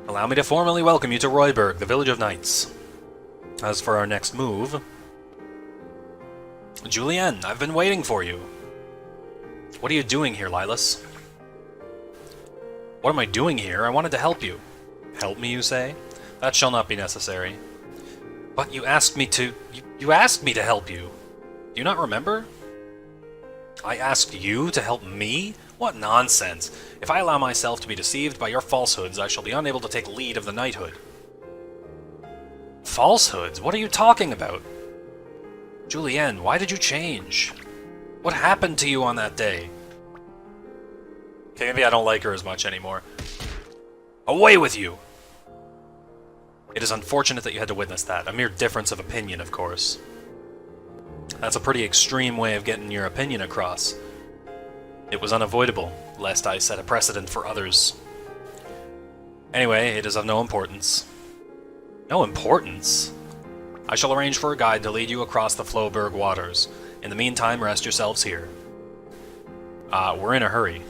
Allow me to formally welcome you to Royburg, the village of knights. As for our next move... Julienne, I've been waiting for you. What are you doing here, Lilas? What am I doing here? I wanted to help you. Help me, you say? That shall not be necessary. But you asked me to... You asked me to help you. Do you not remember? I asked you to help me? What nonsense! If I allow myself to be deceived by your falsehoods, I shall be unable to take lead of the knighthood. Falsehoods? What are you talking about? Julienne, why did you change? What happened to you on that day? Okay, maybe I don't like her as much anymore. Away with you! It is unfortunate that you had to witness that. A mere difference of opinion, of course. That's a pretty extreme way of getting your opinion across. It was unavoidable, lest I set a precedent for others. Anyway, it is of no importance. No importance? I shall arrange for a guide to lead you across the Floberg waters. In the meantime, rest yourselves here. We're in a hurry.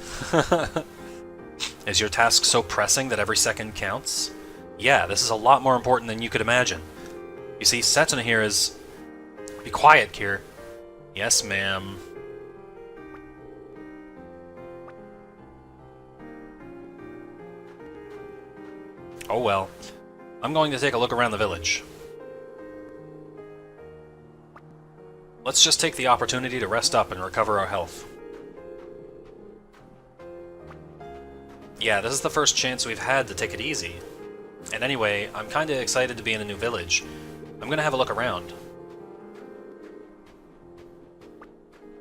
Is your task so pressing that every second counts? Yeah, this is a lot more important than you could imagine. You see, Setsuna here is... Be quiet, Kier. Yes, ma'am. Oh well. I'm going to take a look around the village. Let's just take the opportunity to rest up and recover our health. Yeah, this is the first chance we've had to take it easy. And anyway, I'm kinda excited to be in a new village. I'm gonna have a look around.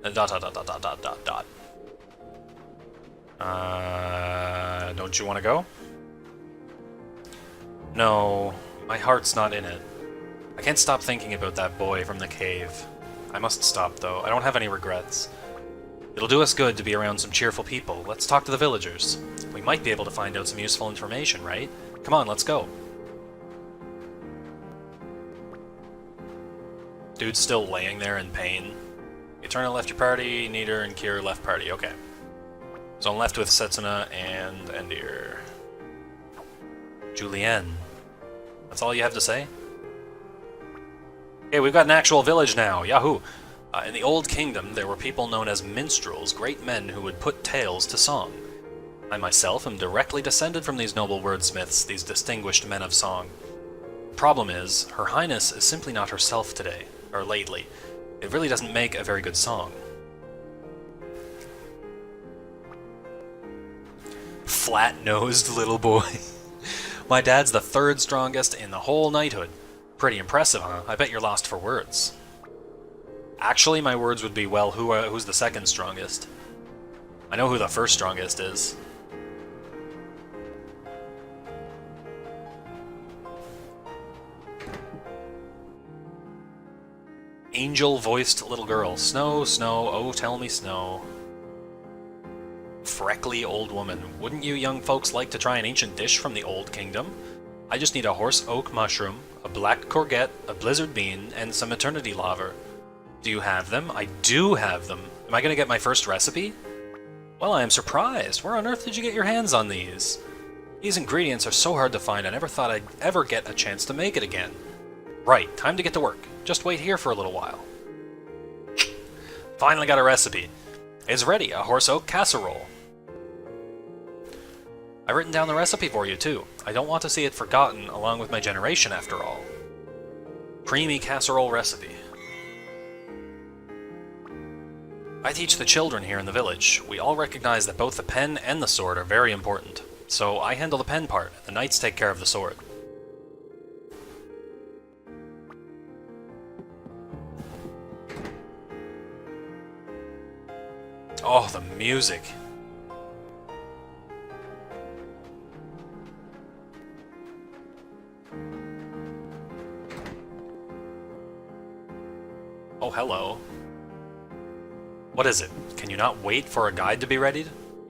Dot dot dot dot dot dot dot dot. Don't you want to go? No, my heart's not in it. I can't stop thinking about that boy from the cave. I must stop, though. I don't have any regrets. It'll do us good to be around some cheerful people. Let's talk to the villagers. We might be able to find out some useful information, right? Come on, let's go. Dude's still laying there in pain. Eternal left your party, Neater and Kier left party, okay. So I'm left with Setsuna and Endir. Julienne. That's all you have to say? Okay, we've got an actual village now, yahoo! In the Old Kingdom, there were people known as minstrels, great men who would put tales to song. I myself am directly descended from these noble wordsmiths, these distinguished men of song. The problem is, Her Highness is simply not herself today, or lately. It really doesn't make a very good song. Flat-nosed little boy. My dad's the third strongest in the whole knighthood. Pretty impressive, huh? I bet you're lost for words. Actually, my words would be, well, who's the second strongest? I know who the first strongest is. Angel-voiced little girl. Snow, snow, oh tell me snow. Freckly old woman. Wouldn't you young folks like to try an ancient dish from the Old Kingdom? I just need a horse oak mushroom, a black courgette, a blizzard bean, and some eternity laver. Do you have them? I do have them. Am I going to get my first recipe? Well, I am surprised. Where on earth did you get your hands on these? These ingredients are so hard to find, I never thought I'd ever get a chance to make it again. Right, time to get to work. Just wait here for a little while. Finally got a recipe. It's ready, a horse oak casserole. I've written down the recipe for you, too. I don't want to see it forgotten along with my generation, after all. Creamy casserole recipe. I teach the children here in the village. We all recognize that both the pen and the sword are very important. So I handle the pen part, the knights take care of the sword. Oh, the music. Oh, hello. What is it? Can you not wait for a guide to be readied?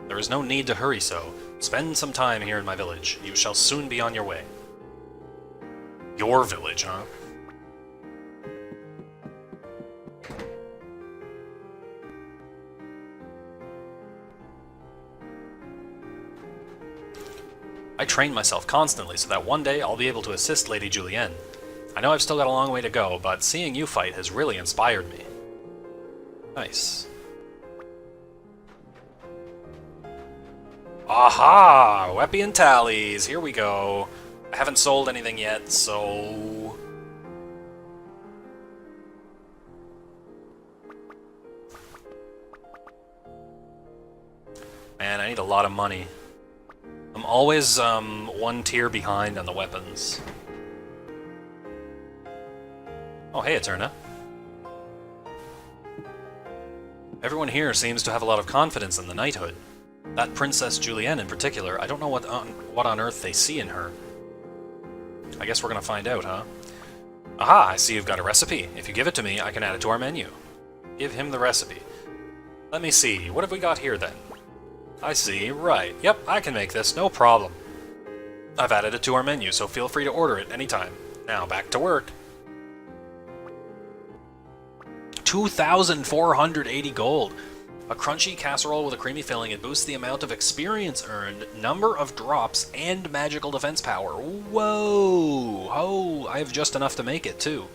There is no need to hurry so. Spend some time here in my village. You shall soon be on your way. Your village, huh? I train myself constantly so that one day I'll be able to assist Lady Julienne. I know I've still got a long way to go, but seeing you fight has really inspired me. Nice. Aha! Weapon tallies! Here we go. I haven't sold anything yet, so... Man, I need a lot of money. I'm always, one tier behind on the weapons. Oh, hey, Eterna. Everyone here seems to have a lot of confidence in the knighthood. That Princess Julienne in particular, I don't know what on earth they see in her. I guess we're gonna find out, huh? Aha, I see you've got a recipe. If you give it to me, I can add it to our menu. Give him the recipe. Let me see, what have we got here then? I see, right. Yep, I can make this, no problem. I've added it to our menu, so feel free to order it anytime. Now, back to work. 2,480 gold. A crunchy casserole with a creamy filling. It boosts the amount of experience earned, number of drops, and magical defense power. Whoa! Oh, I have just enough to make it, too.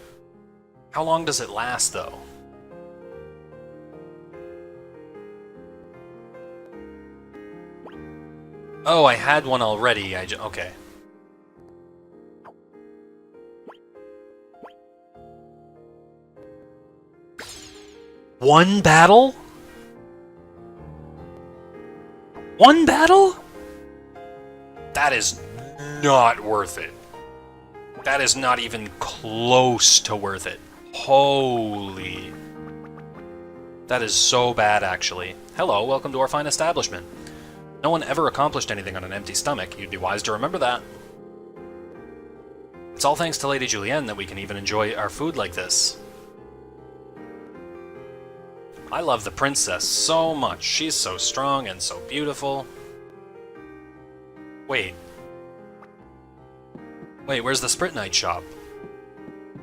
How long does it last, though? Oh, I had one already. Okay. One battle? One battle? That is not worth it. That is not even close to worth it. Holy. That is so bad, actually. Hello, welcome to our fine establishment. No one ever accomplished anything on an empty stomach. You'd be wise to remember that. It's all thanks to Lady Julienne that we can even enjoy our food like this. I love the princess so much. She's so strong and so beautiful. Wait, where's the Sprit Knight shop?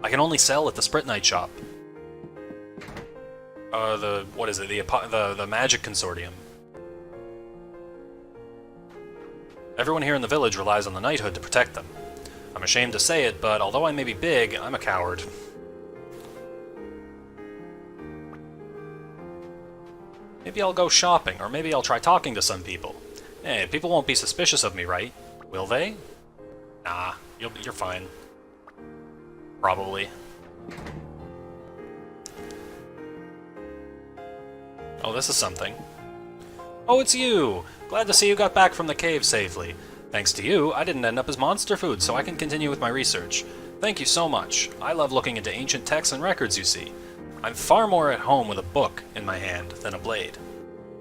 I can only sell at the Sprit Knight shop. What is it? The Magic Consortium. Everyone here in the village relies on the knighthood to protect them. I'm ashamed to say it, but although I may be big, I'm a coward. Maybe I'll go shopping, or maybe I'll try talking to some people. Hey, people won't be suspicious of me, right? Will they? Nah, you're fine. Probably. Oh, this is something. Oh, it's you! Glad to see you got back from the cave safely. Thanks to you, I didn't end up as monster food, so I can continue with my research. Thank you so much. I love looking into ancient texts and records, you see. I'm far more at home with a book in my hand than a blade.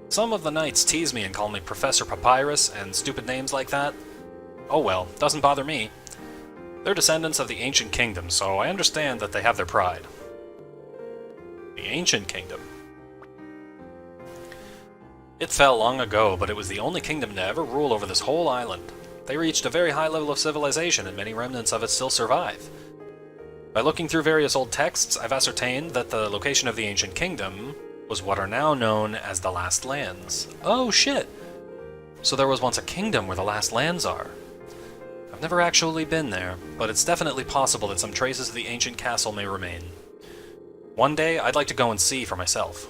Some of the knights tease me and call me Professor Papyrus and stupid names like that. Oh well, doesn't bother me. They're descendants of the Ancient Kingdom, so I understand that they have their pride. The Ancient Kingdom. It fell long ago, but it was the only kingdom to ever rule over this whole island. They reached a very high level of civilization, and many remnants of it still survive. By looking through various old texts, I've ascertained that the location of the Ancient Kingdom was what are now known as the Last Lands. Oh shit! So there was once a kingdom where the Last Lands are. I've never actually been there, but it's definitely possible that some traces of the ancient castle may remain. One day, I'd like to go and see for myself.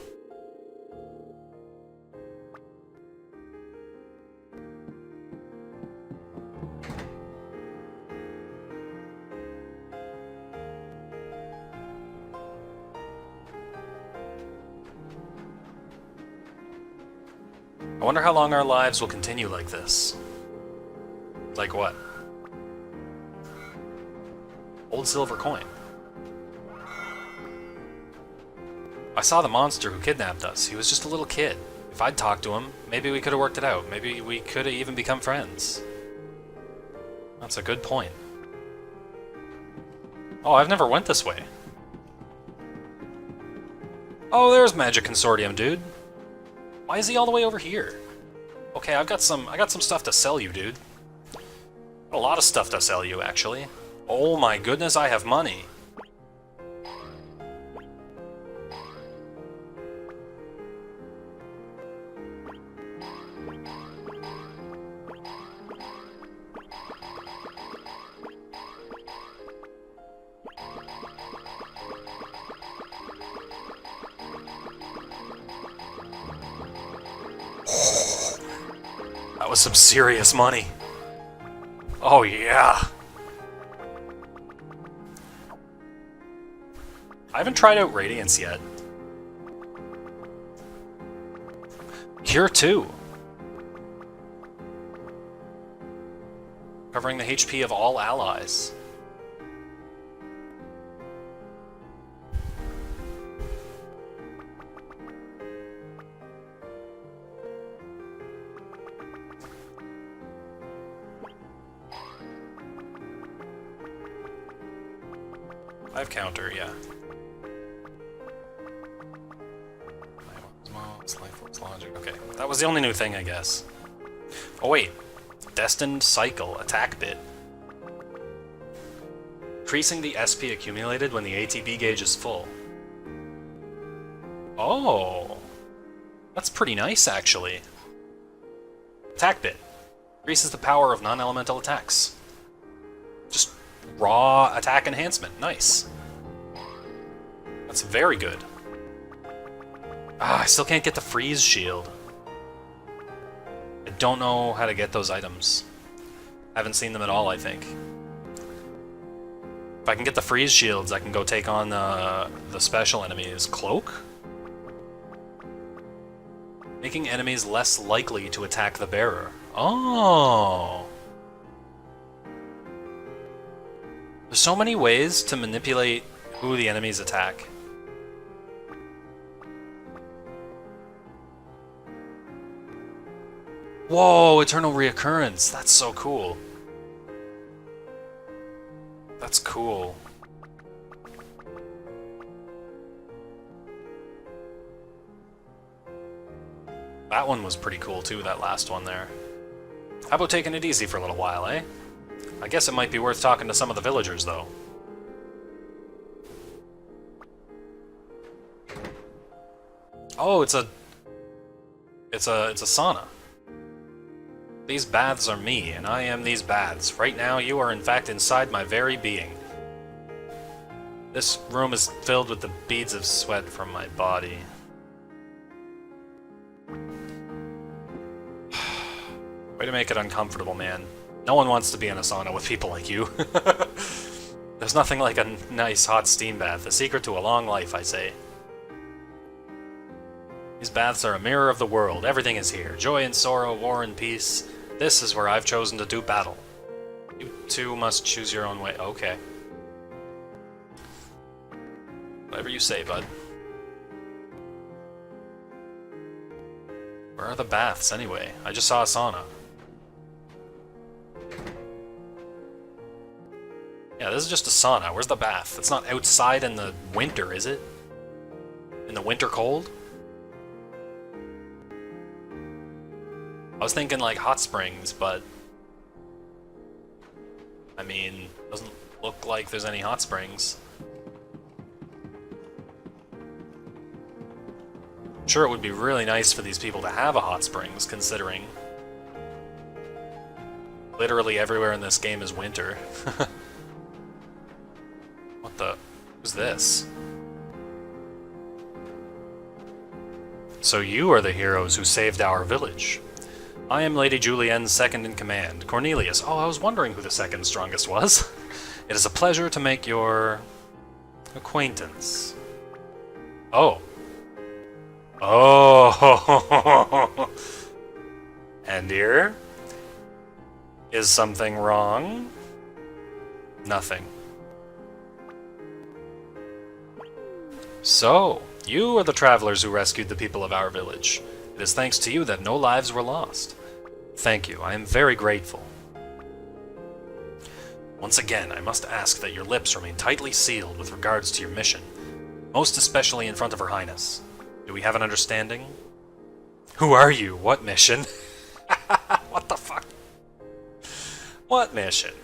I wonder how long our lives will continue like this. Like what? Old silver coin. I saw the monster who kidnapped us. He was just a little kid. If I'd talked to him, maybe we could have worked it out. Maybe we could have even become friends. That's a good point. Oh, I've never went this way. Oh, there's Magic Consortium, dude. Why is he all the way over here? Okay, I got some stuff to sell you, dude. A lot of stuff to sell you, actually. Oh my goodness, I have money. That was some serious money. Oh yeah. I haven't tried out Radiance yet. Cure 2. Covering the HP of all allies. Live counter, yeah. Okay, that was the only new thing, I guess. Oh wait, Destined Cycle, attack bit. Increasing the SP accumulated when the ATB gauge is full. Oh, that's pretty nice, actually. Attack bit. Increases the power of non-elemental attacks. Just raw attack enhancement. Nice. That's very good. Ah, I still can't get the freeze shield. I don't know how to get those items. I haven't seen them at all, I think. If I can get the freeze shields, I can go take on the special enemies. Cloak? Making enemies less likely to attack the bearer. Oh! There's so many ways to manipulate who the enemies attack. Whoa, eternal reoccurrence. That's so cool. That's cool. That one was pretty cool too, that last one there. How about taking it easy for a little while, eh? I guess it might be worth talking to some of the villagers, though. Oh, it's a sauna. These baths are me, and I am these baths. Right now, you are in fact inside my very being. This room is filled with the beads of sweat from my body. Way to make it uncomfortable, man. No one wants to be in a sauna with people like you. There's nothing like a nice hot steam bath. The secret to a long life, I say. These baths are a mirror of the world. Everything is here. Joy and sorrow, war and peace. This is where I've chosen to do battle. You too must choose your own way. Okay. Whatever you say, bud. Where are the baths, anyway? I just saw a sauna. Yeah, this is just a sauna. Where's the bath? It's not outside in the winter, is it? In the winter cold? I was thinking like hot springs, but I mean, doesn't look like there's any hot springs. I'm sure it would be really nice for these people to have a hot springs, considering literally everywhere in this game is winter. What the? Who's this? So you are the heroes who saved our village. I am Lady Julienne's second in command, Cornelius. Oh, I was wondering who the second strongest was. It is a pleasure to make your acquaintance. Oh. Oh. And here? Is something wrong? Nothing. So, you are the travelers who rescued the people of our village. It is thanks to you that no lives were lost. Thank you, I am very grateful. Once again, I must ask that your lips remain tightly sealed with regards to your mission, most especially in front of Her Highness. Do we have an understanding? Who are you? What mission? What the fuck? What mission?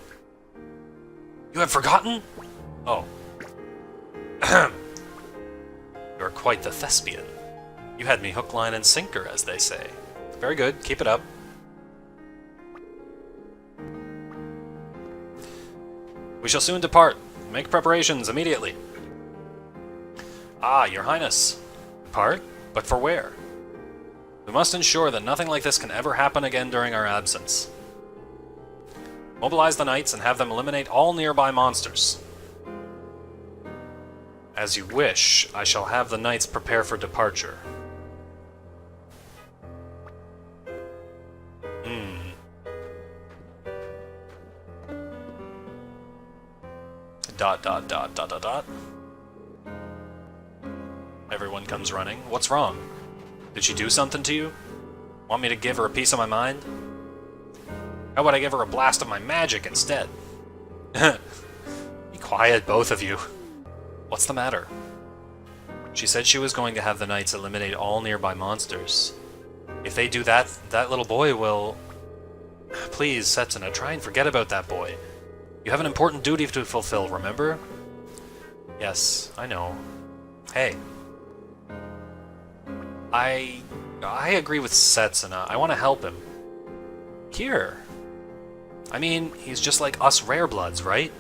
You have forgotten? Oh. You are quite the thespian. You had me hook, line, and sinker, as they say. Very good. Keep it up. We shall soon depart. Make preparations immediately. Ah, Your Highness. Depart? But for where? We must ensure that nothing like this can ever happen again during our absence. Mobilize the knights and have them eliminate all nearby monsters. As you wish, I shall have the knights prepare for departure. Dot, dot, dot, dot, dot, dot. Everyone comes running. What's wrong? Did she do something to you? Want me to give her a piece of my mind? How about I give her a blast of my magic instead? Be quiet, both of you. What's the matter? She said she was going to have the knights eliminate all nearby monsters. If they do that, that little boy will... Please, Setsuna, try and forget about that boy. You have an important duty to fulfill, remember? Yes, I know. Hey. I agree with Setsuna. I want to help him. Here. I mean, he's just like us rarebloods, right?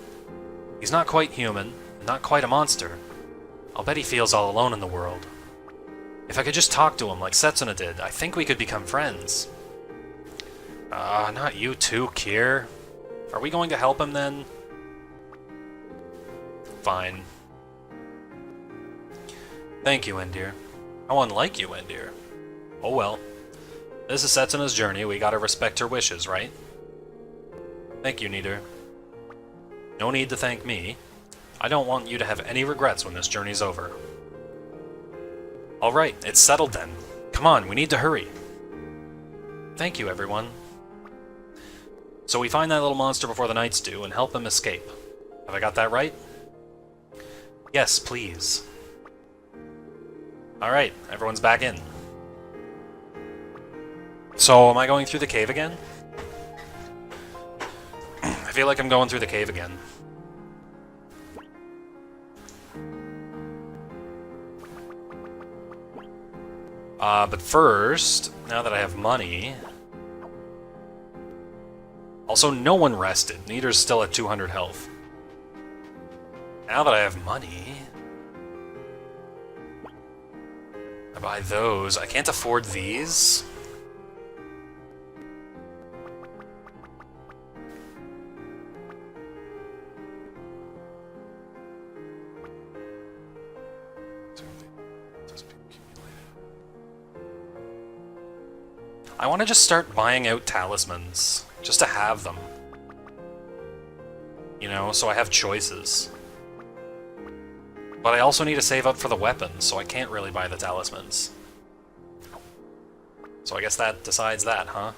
He's not quite human, not quite a monster. I'll bet he feels all alone in the world. If I could just talk to him like Setsuna did, I think we could become friends. Not you too, Kier. Are we going to help him then? Fine. Thank you, Endir. How unlike you, Endir. Oh well. This is Setsuna's journey, we gotta respect her wishes, right? Thank you, Nieder. No need to thank me. I don't want you to have any regrets when this journey's over. Alright, it's settled then. Come on, we need to hurry. Thank you, everyone. So we find that little monster before the knights do, and help him escape. Have I got that right? Yes, please. Alright, everyone's back in. So, am I going through the cave again? I feel like I'm going through the cave again. But first, now that I have money... Also, no one rested. Nieder's still at 200 health. Now that I have money... I buy those. I can't afford these. I want to just start buying out talismans, just to have them. You know, so I have choices. But I also need to save up for the weapons, so I can't really buy the talismans. So I guess that decides that, huh?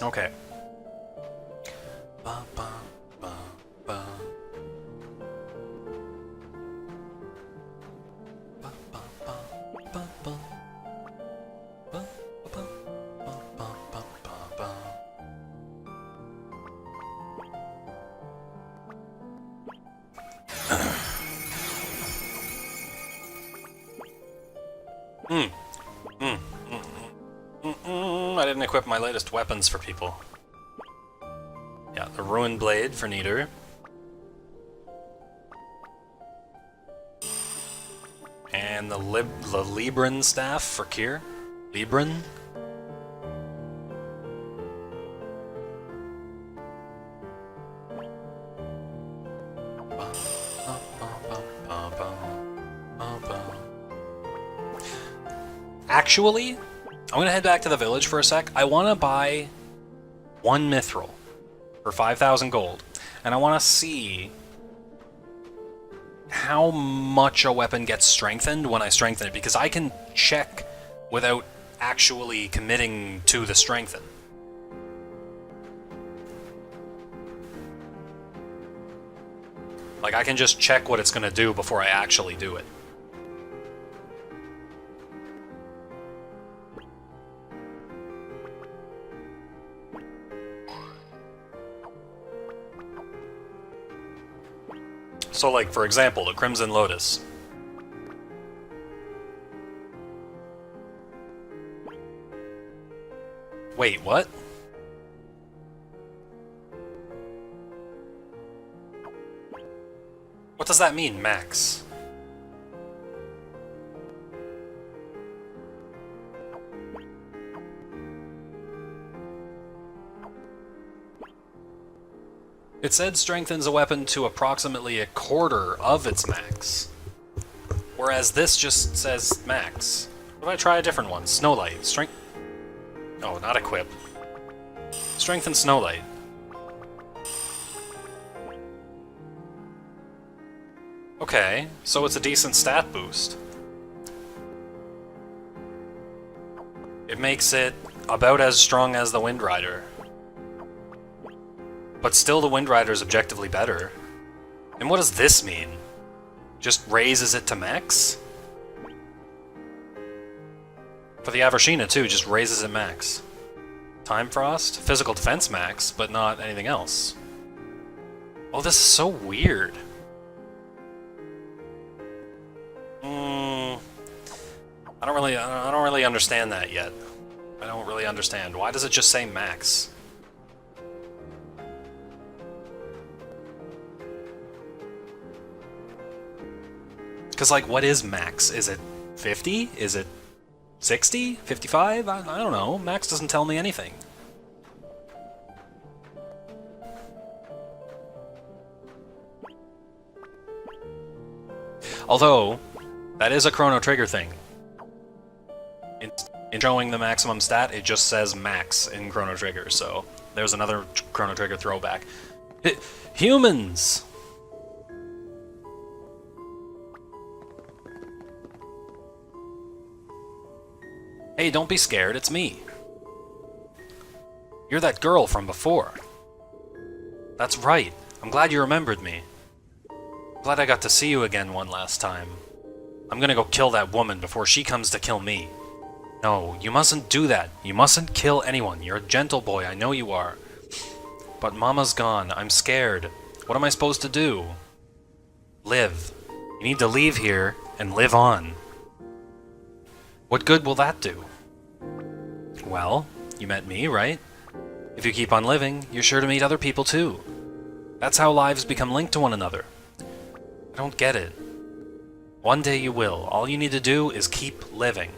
Okay. Ba, ba, ba, ba. Ba, ba, ba, ba, ba. Ba, ba, ba, ba, ba, ba, I didn't equip my latest weapons for people. Yeah, the Ruined Blade for Nieder. And the Libran Staff for Kier. Libran? Actually, I'm gonna head back to the village for a sec. I want to buy one mithril for 5,000 gold, and I want to see how much a weapon gets strengthened when I strengthen it, because I can check without actually committing to the strengthen. Like, I can just check what it's gonna do before I actually do it. So, like, for example, the Crimson Lotus. Wait, what? What does that mean, max? It said strengthens a weapon to approximately a quarter of its max. Whereas this just says max. What if I try a different one? Snowlight. Strength... Oh, not equip. Strengthen Snowlight. Okay, so it's a decent stat boost. It makes it about as strong as the Wind Rider. But still the Wind Rider is objectively better. And what does this mean? Just raises it to max? For the Avershina too, just raises it max. Time Frost? Physical defense max, but not anything else. Oh, this is so weird. I don't really understand that yet. I don't really understand. Why does it just say max? Because, like, what is max? Is it 50? Is it 60? 55? I don't know. Max doesn't tell me anything. Although, that is a Chrono Trigger thing. In showing the maximum stat, it just says max in Chrono Trigger, so there's another Chrono Trigger throwback. Humans! Hey, don't be scared, it's me. You're that girl from before. That's right. I'm glad you remembered me. Glad I got to see you again one last time. I'm gonna go kill that woman before she comes to kill me. No, you mustn't do that. You mustn't kill anyone. You're a gentle boy, I know you are. But Mama's gone. I'm scared. What am I supposed to do? Live. You need to leave here and live on. What good will that do? Well, you met me, right? If you keep on living, you're sure to meet other people too. That's how lives become linked to one another. I don't get it. One day you will. All you need to do is keep living.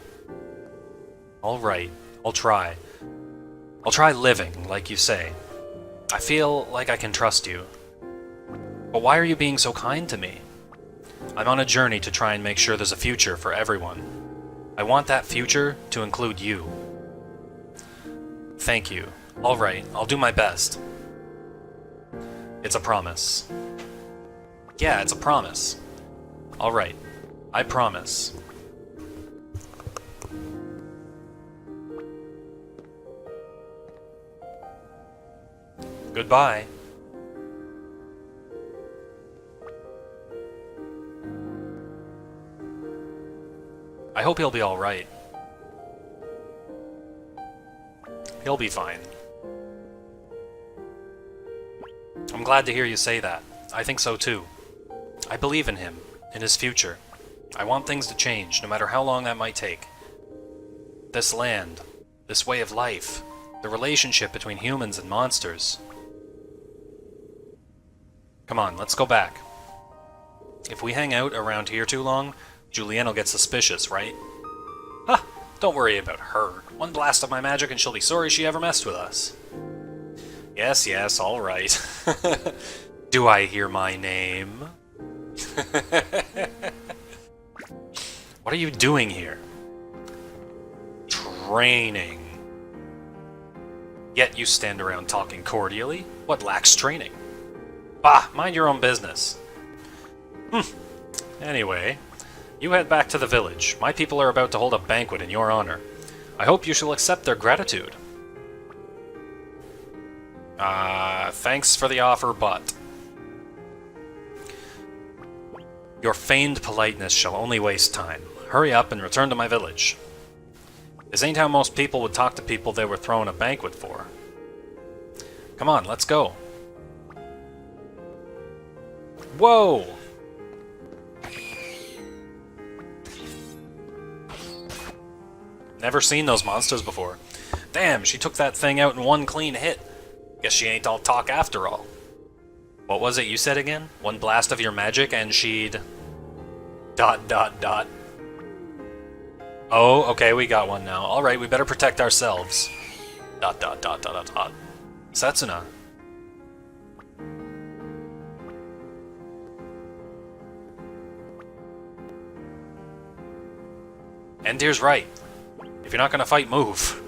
Alright, I'll try. I'll try living, like you say. I feel like I can trust you. But why are you being so kind to me? I'm on a journey to try and make sure there's a future for everyone. I want that future to include you. Thank you. Alright, I'll do my best. It's a promise. Yeah, it's a promise. Alright, I promise. Goodbye. I hope he'll be alright. He'll be fine. I'm glad to hear you say that. I think so too. I believe in him, in his future. I want things to change, no matter how long that might take. This land, this way of life, the relationship between humans and monsters. Come on, let's go back. If we hang out around here too long, Julienne will get suspicious, right? Ha! Don't worry about her. One blast of my magic and she'll be sorry she ever messed with us. Yes, yes, alright. Do I hear my name? What are you doing here? Training. Yet you stand around talking cordially? What lacks training? Bah, mind your own business. Anyway, you head back to the village. My people are about to hold a banquet in your honor. I hope you shall accept their gratitude. Thanks for the offer, but... Your feigned politeness shall only waste time. Hurry up and return to my village. This ain't how most people would talk to people they were throwing a banquet for. Come on, let's go. Whoa! Never seen those monsters before. Damn, she took that thing out in one clean hit. Guess she ain't all talk after all. What was it you said again? One blast of your magic and she'd... ... Oh, okay, we got one now. Alright, we better protect ourselves. ... Setsuna. Endir's right. If you're not gonna fight, move.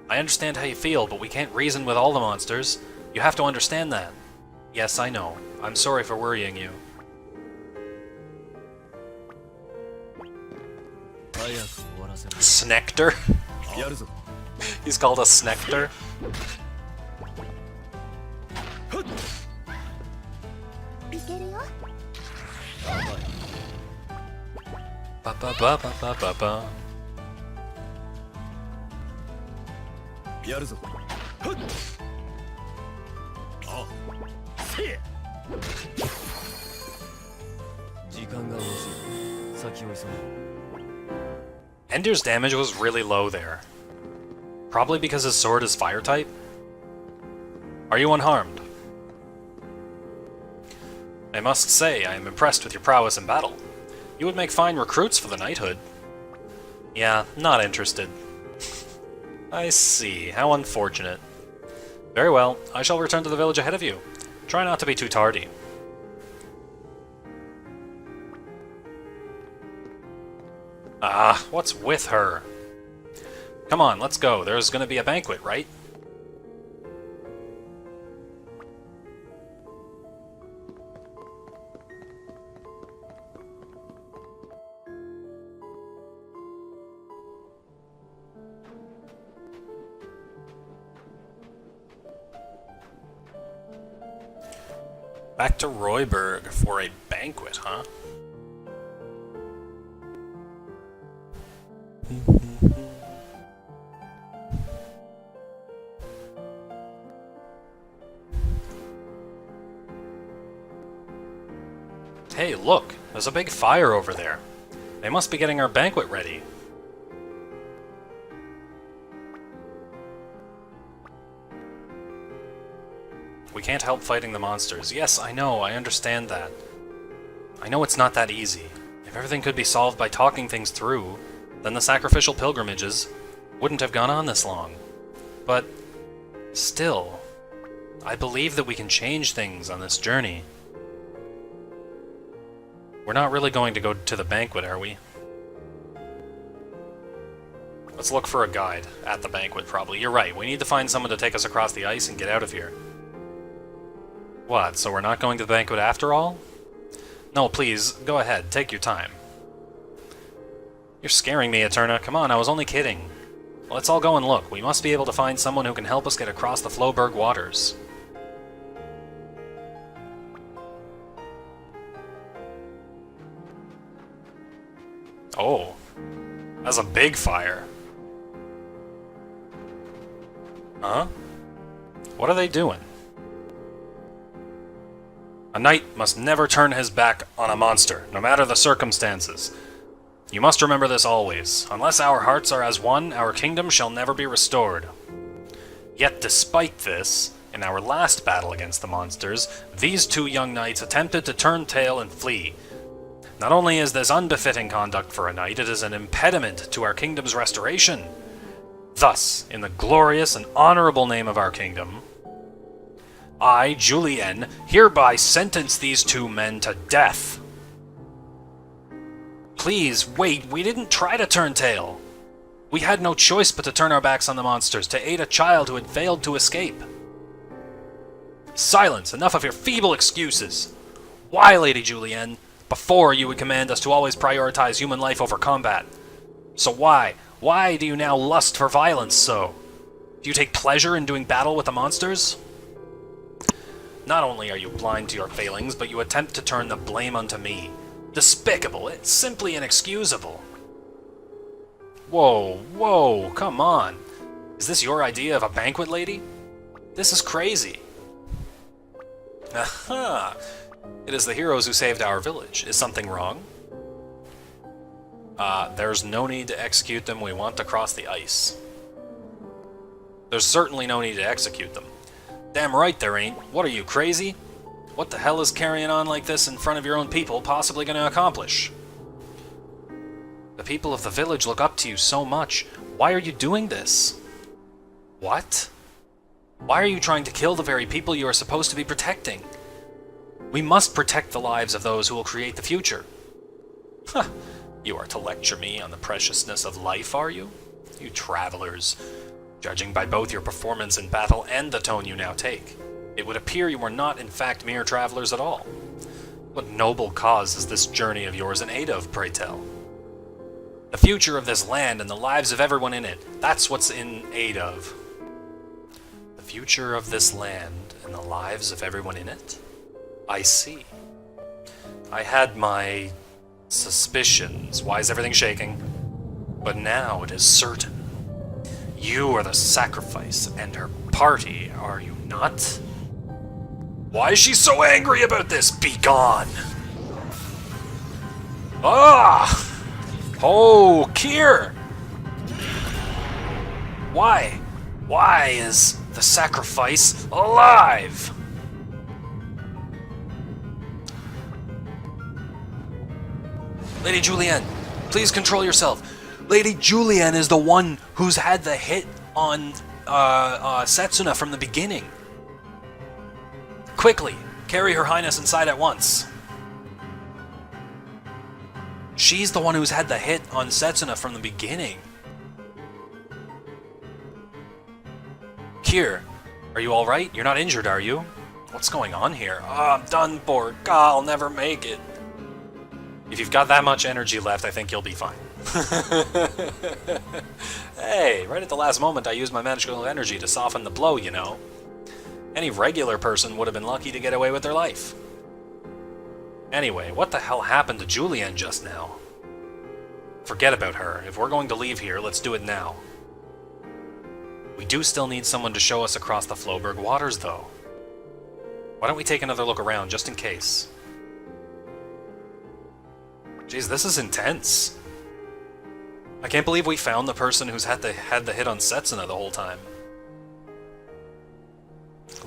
I understand how you feel, but we can't reason with all the monsters. You have to understand that. Yes, I know. I'm sorry for worrying you. Snectar? He's called a Snectar? Ba ba ba ba ba ba ba. Endir's damage was really low there. Probably because his sword is fire type? Are you unharmed? I must say, I am impressed with your prowess in battle. You would make fine recruits for the knighthood. Yeah, not interested. I see, how unfortunate. Very well, I shall return to the village ahead of you. Try not to be too tardy. Ah, what's with her? Come on, let's go. There's gonna be a banquet, right? Back to Royburg for a banquet, huh? Hey, look! There's a big fire over there. They must be getting our banquet ready. We can't help fighting the monsters. Yes, I know, I understand that. I know it's not that easy. If everything could be solved by talking things through, then the sacrificial pilgrimages wouldn't have gone on this long. But still, I believe that we can change things on this journey. We're not really going to go to the banquet, are we? Let's look for a guide at the banquet, probably. You're right, we need to find someone to take us across the ice and get out of here. What, so we're not going to the banquet after all? No, please, go ahead, take your time. You're scaring me, Eterna. Come on, I was only kidding. Let's all go and look. We must be able to find someone who can help us get across the Floberg waters. Oh, that's a big fire. Huh? What are they doing? A knight must never turn his back on a monster, no matter the circumstances. You must remember this always. Unless our hearts are as one, our kingdom shall never be restored. Yet despite this, in our last battle against the monsters, these two young knights attempted to turn tail and flee. Not only is this unbefitting conduct for a knight, it is an impediment to our kingdom's restoration. Thus, in the glorious and honorable name of our kingdom, I, Julienne, hereby sentence these two men to death. Please, wait, we didn't try to turn tail. We had no choice but to turn our backs on the monsters to aid a child who had failed to escape. Silence! Enough of your feeble excuses! Why, Lady Julienne? Before, you would command us to always prioritize human life over combat. So why? Why do you now lust for violence so? Do you take pleasure in doing battle with the monsters? Not only are you blind to your failings, but you attempt to turn the blame onto me. Despicable! It's simply inexcusable! Whoa, whoa, come on! Is this your idea of a banquet, lady? This is crazy! Aha! It is the heroes who saved our village. Is something wrong? There's no need to execute them. We want to cross the ice. There's certainly no need to execute them. Damn right there ain't. What are you, crazy? What the hell is carrying on like this in front of your own people possibly going to accomplish? The people of the village look up to you so much. Why are you doing this? What? Why are you trying to kill the very people you are supposed to be protecting? We must protect the lives of those who will create the future. Huh. You are to lecture me on the preciousness of life, are you? You travelers. Judging by both your performance in battle and the tone you now take, it would appear you are not in fact mere travelers at all. What noble cause is this journey of yours in aid of, pray tell? The future of this land and the lives of everyone in it, that's what's in aid of. The future of this land and the lives of everyone in it? I see. I had my suspicions. Why is everything shaking? But now it is certain. You are the sacrifice and her party, are you not? Why is she so angry about this? Be gone! Ah! Oh, Kier! Why? Why is the sacrifice alive? Lady Julienne, please control yourself. Lady Julienne is the one who's had the hit on Setsuna from the beginning. Quickly, carry Her Highness inside at once. She's the one who's had the hit on Setsuna from the beginning. Kier, are you alright? You're not injured, are you? What's going on here? Oh, I'm done for. God, I'll never make it. If you've got that much energy left, I think you'll be fine. Hey, right at the last moment I used my magical energy to soften the blow, you know. Any regular person would have been lucky to get away with their life. Anyway, what the hell happened to Julienne just now? Forget about her. If we're going to leave here, let's do it now. We do still need someone to show us across the Floberg waters, though. Why don't we take another look around, just in case? Jeez, this is intense. I can't believe we found the person who's had the hit on Setsuna the whole time.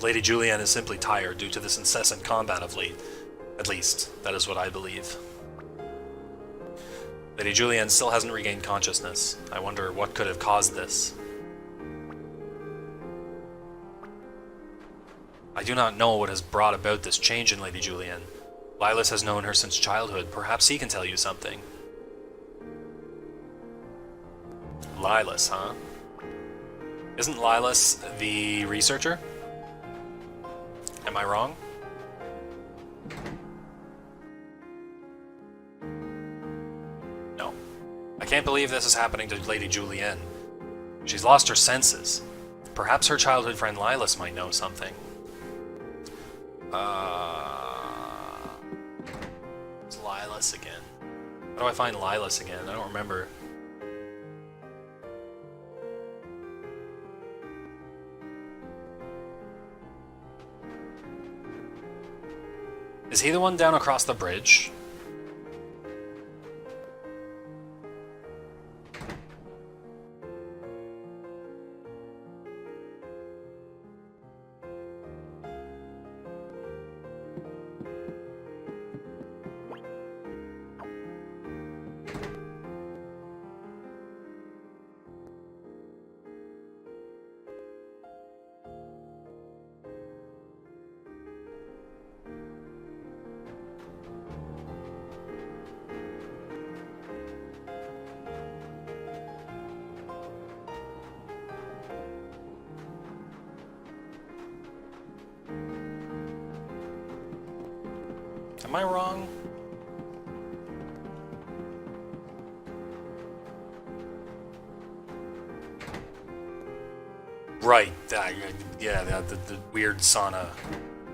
Lady Julienne is simply tired due to this incessant combat of late. At least, that is what I believe. Lady Julienne still hasn't regained consciousness. I wonder what could have caused this. I do not know what has brought about this change in Lady Julienne. Lilas has known her since childhood. Perhaps he can tell you something. Lilas, huh? Isn't Lilas the researcher? Am I wrong? No. I can't believe this is happening to Lady Julienne. She's lost her senses. Perhaps her childhood friend Lilas might know something. It's Lilas again. How do I find Lilas again? I don't remember. Is he the one down across the bridge? Am I wrong? Right, yeah, the weird sauna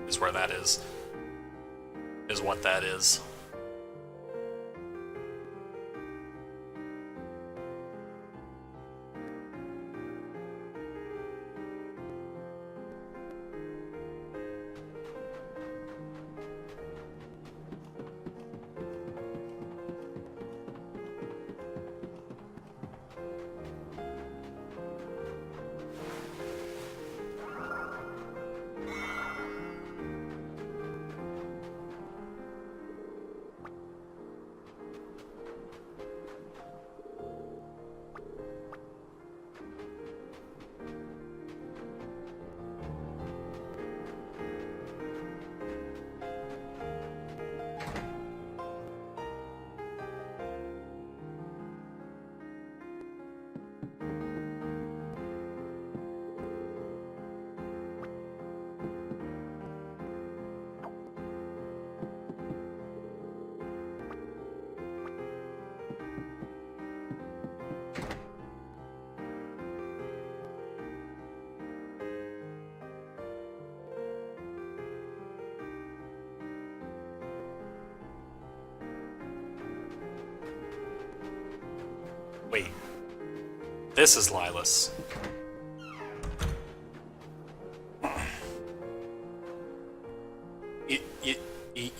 is where that is. Is what that is. Wait. This is Lilas.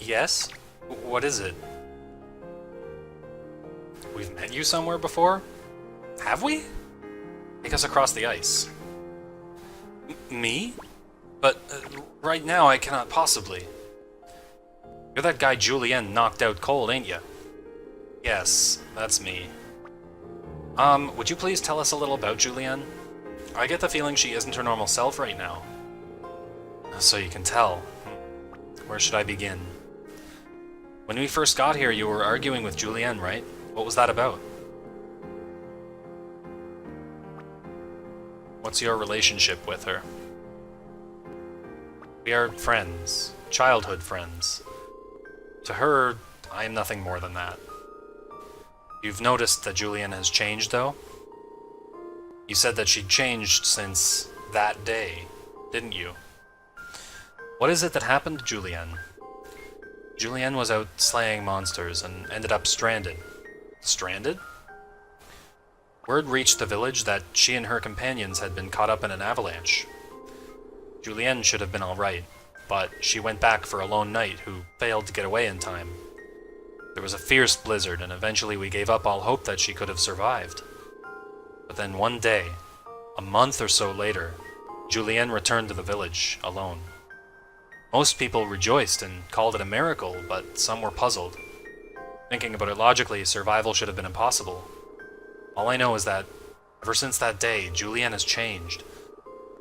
Yes? What is it? We've met you somewhere before? Have we? Take us across the ice. Me? But right now I cannot possibly. You're that guy Julienne knocked out cold, ain't you? Yes, that's me. Would you please tell us a little about Julienne? I get the feeling she isn't her normal self right now. So you can tell. Where should I begin? When we first got here, you were arguing with Julienne, right? What was that about? What's your relationship with her? We are friends. Childhood friends. To her, I am nothing more than that. You've noticed that Julienne has changed, though? You said that she'd changed since that day, didn't you? What is it that happened to Julienne? Julienne was out slaying monsters and ended up stranded. Stranded? Word reached the village that she and her companions had been caught up in an avalanche. Julienne should have been alright, but she went back for a lone knight who failed to get away in time. There was a fierce blizzard, and eventually we gave up all hope that she could have survived. But then one day, a month or so later, Julienne returned to the village, alone. Most people rejoiced and called it a miracle, but some were puzzled. Thinking about it logically, survival should have been impossible. All I know is that, ever since that day, Julienne has changed.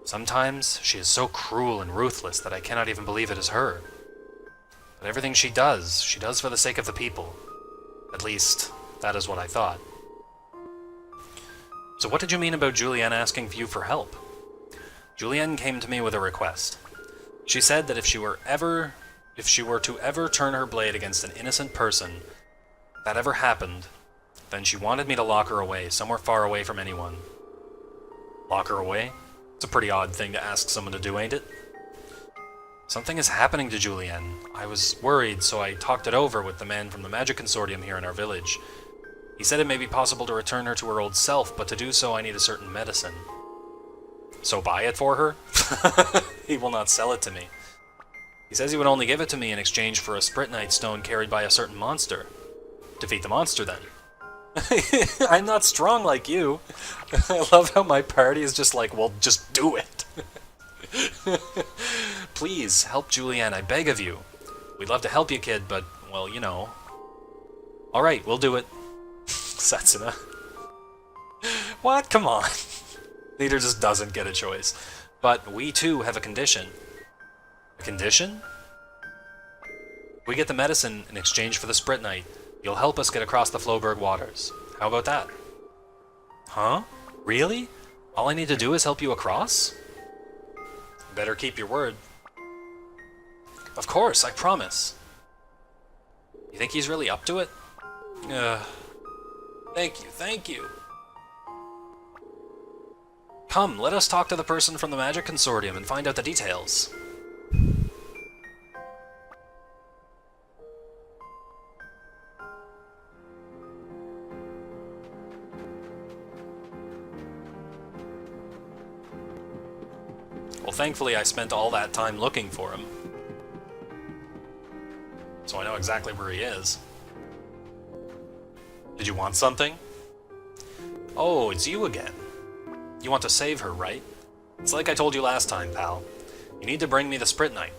Sometimes she is so cruel and ruthless that I cannot even believe it is her. But everything she does for the sake of the people. At least, that is what I thought. So what did you mean about Julienne asking you for help? Julienne came to me with a request. She said that if she were to ever turn her blade against an innocent person, if that ever happened, then she wanted me to lock her away, somewhere far away from anyone. Lock her away? It's a pretty odd thing to ask someone to do, ain't it? Something is happening to Julienne. I was worried, so I talked it over with the man from the Magic Consortium here in our village. He said it may be possible to return her to her old self, but to do so I need a certain medicine. So buy it for her? He will not sell it to me. He says he would only give it to me in exchange for a Spritnite stone carried by a certain monster. Defeat the monster, then. I'm not strong like you. I love how my party is just like, well, just do it. Please, help Julienne, I beg of you. We'd love to help you, kid, but, well, you know. Alright, we'll do it. Setsuna. What? Come on. Leader just doesn't get a choice. But we, too, have a condition. A condition? We get the medicine in exchange for the Spritnite. You'll help us get across the Floberg waters. How about that? Huh? Really? All I need to do is help you across? Better keep your word. Of course, I promise. You think he's really up to it? Thank you. Come, let us talk to the person from the Magic Consortium and find out the details. Well, thankfully I spent all that time looking for him. So I know exactly where he is. Did you want something? Oh, it's you again. You want to save her, right? It's like I told you last time, pal. You need to bring me the Spritnite.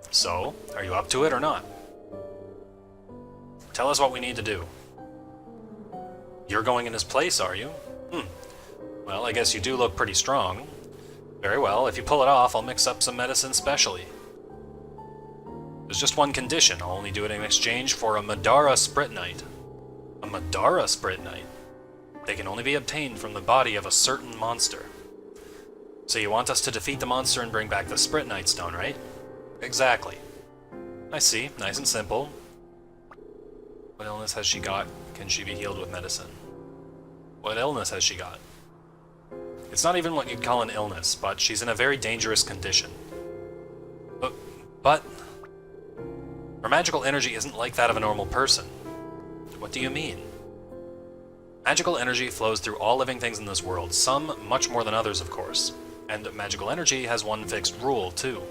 So, are you up to it or not? Tell us what we need to do. You're going in his place, are you? Well, I guess you do look pretty strong. Very well, if you pull it off, I'll mix up some medicine specially. There's just one condition. I'll only do it in exchange for a Madara Spritnite. A Madara Spritnite? They can only be obtained from the body of a certain monster. So you want us to defeat the monster and bring back the Spritnite Stone, right? Exactly. I see. Nice and simple. What illness has she got? Can she be healed with medicine? What illness has she got? It's not even what you'd call an illness, but she's in a very dangerous condition. But her magical energy isn't like that of a normal person. What do you mean? Magical energy flows through all living things in this world, some much more than others, of course. And magical energy has one fixed rule, too.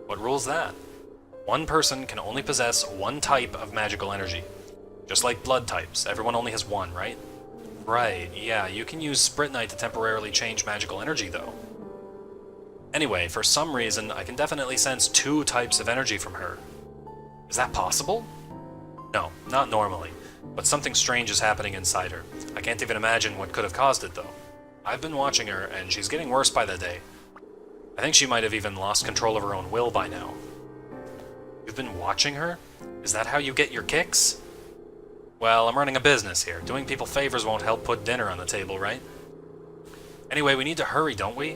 What rule's that? One person can only possess one type of magical energy. Just like blood types, everyone only has one, right? Right, yeah, you can use Spritnite to temporarily change magical energy, though. Anyway, for some reason, I can definitely sense 2 types of energy from her. Is that possible? No, not normally, but something strange is happening inside her. I can't even imagine what could have caused it, though. I've been watching her, and she's getting worse by the day. I think she might have even lost control of her own will by now. You've been watching her? Is that how you get your kicks? Well, I'm running a business here. Doing people favors won't help put dinner on the table, right? Anyway, we need to hurry, don't we?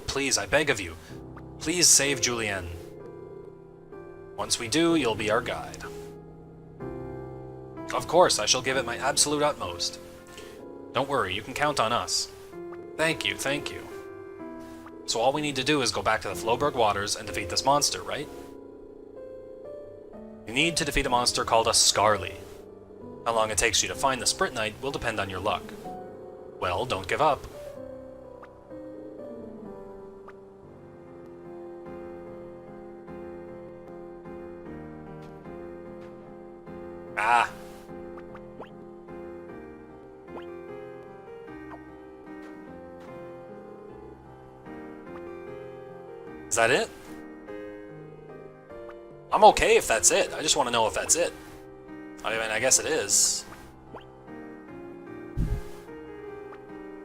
Please, I beg of you. Please save Julienne. Once we do, you'll be our guide. Of course, I shall give it my absolute utmost. Don't worry, you can count on us. Thank you, thank you. So all we need to do is go back to the Floberg Waters and defeat this monster, right? You need to defeat a monster called a Scarly. How long it takes you to find the Spritnite will depend on your luck. Well, don't give up. Ah! Is that it? I'm okay if that's it. I just want to know if that's it. I mean, I guess it is.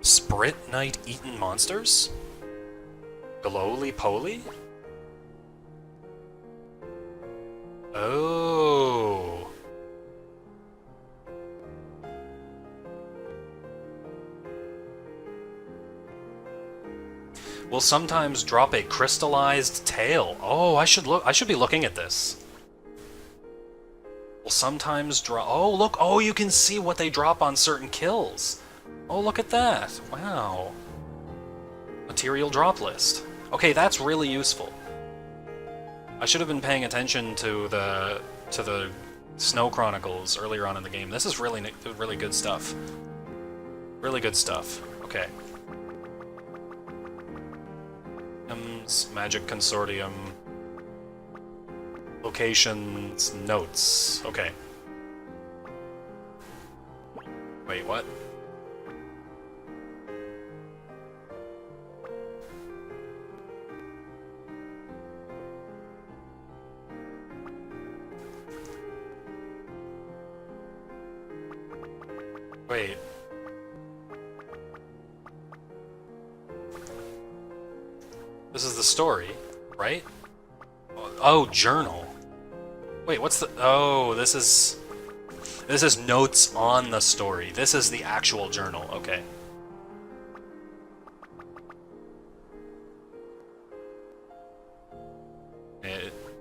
Spritnite-eaten monsters? Glowly-poly? Oh. Will sometimes drop a crystallized tail. Oh, I should be looking at this. Will sometimes drop. Oh, look. Oh, you can see what they drop on certain kills. Oh, look at that. Wow. Material drop list. Okay, that's really useful. I should have been paying attention to the Snow Chronicles earlier on in the game. This is really good stuff. Really good stuff. Okay. Magic Consortium. Locations. Notes. Okay. Wait, what? Wait. This is the story, right? Oh, journal. Wait, what's the... Oh, this is notes on the story. This is the actual journal. Okay.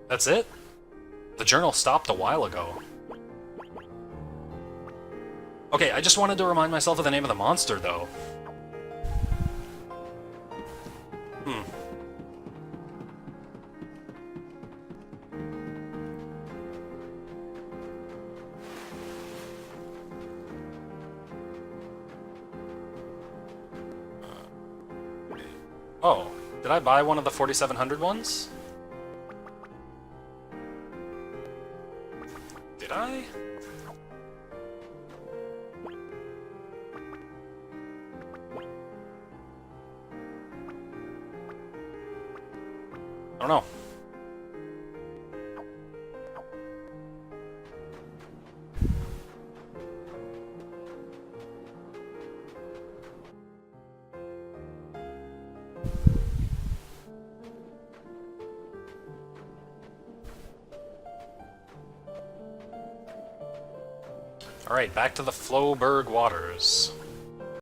That's it? The journal stopped a while ago. Okay, I just wanted to remind myself of the name of the monster, though. Oh, did I buy one of the 4700 ones? Did I? I don't know. Alright, back to the Floberg Waters.